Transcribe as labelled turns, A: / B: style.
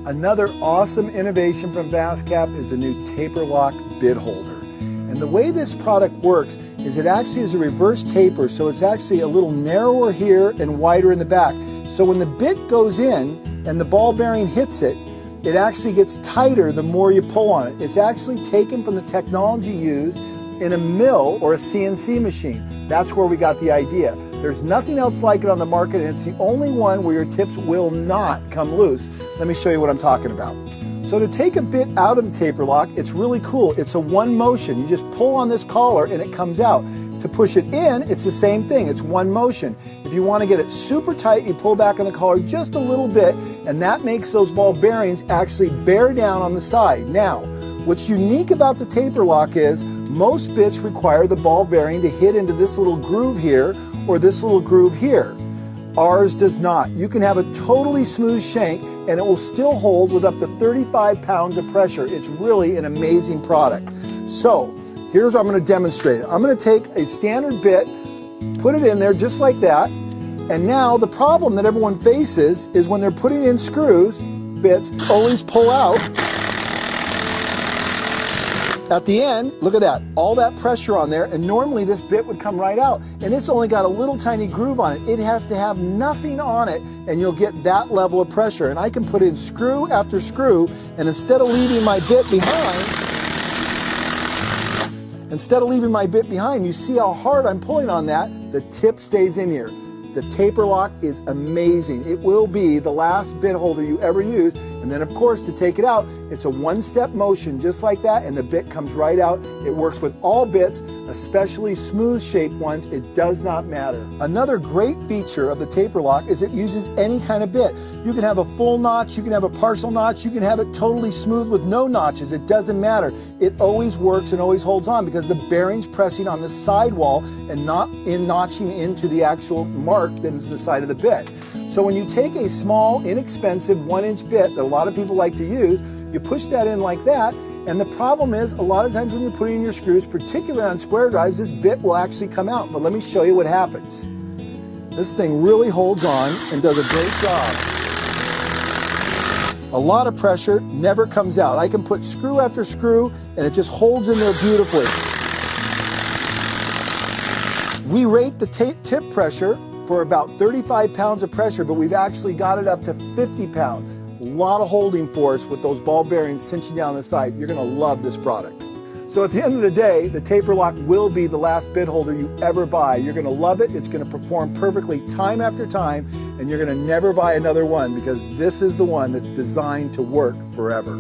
A: Another awesome innovation from Vastcap is the new TaperLock bit holder. And the way this product works is it actually is a reverse taper, so it's actually a little narrower here and wider in the back. So when the bit goes in and the ball bearing hits it, it actually gets tighter the more you pull on it. It's actually taken from the technology used in a mill or a CNC machine. That's where we got the idea. There's nothing else like it on the market, and it's the only one where your tips will not come loose. Let me show you what I'm talking about. So to take a bit out of the TaperLock, it's really cool. It's a one motion. You just pull on this collar and it comes out. To push it in, it's the same thing. It's one motion. If you want to get it super tight, you pull back on the collar just a little bit, and that makes those ball bearings actually bear down on the side. Now, what's unique about the TaperLock is most bits require the ball bearing to hit into this little groove here or this little groove here. Ours does not. You can have a totally smooth shank and it will still hold with up to 35 pounds of pressure. It's really an amazing product. So here's how I'm going to demonstrate it. I'm going to take a standard bit, put it in there just like that, and now the problem that everyone faces is when they're putting in screws, bits always pull out. At the end, look at that, all that pressure on there, and normally this bit would come right out, and it's only got a little tiny groove on it. It has to have nothing on it, and you'll get that level of pressure. And I can put in screw after screw, and instead of leaving my bit behind, you see how hard I'm pulling on that, the tip stays in here. The TaperLock is amazing. It will be the last bit holder you ever use. And then of course to take it out, it's a one-step motion just like that, and the bit comes right out. It works with all bits, especially smooth shaped ones. It does not matter. Another great feature of the TaperLock is it uses any kind of bit. You can have a full notch, you can have a partial notch, you can have it totally smooth with no notches. It doesn't matter. It always works and always holds on because the bearing's pressing on the sidewall and not notching into the actual mark that is the side of the bit. So when you take a small, inexpensive 1-inch bit that a lot of people like to use, you push that in like that, and the problem is a lot of times when you're putting in your screws, particularly on square drives, this bit will actually come out. But let me show you what happens. This thing really holds on and does a great job. A lot of pressure, never comes out. I can put screw after screw and it just holds in there beautifully. We rate the tip pressure for about 35 pounds of pressure, but we've actually got it up to 50 pounds. A lot of holding force with those ball bearings cinching down the side. You're going to love this product. So at the end of the day, the TaperLock will be the last bit holder you ever buy. You're going to love it. It's going to perform perfectly time after time, and you're going to never buy another one because this is the one that's designed to work forever.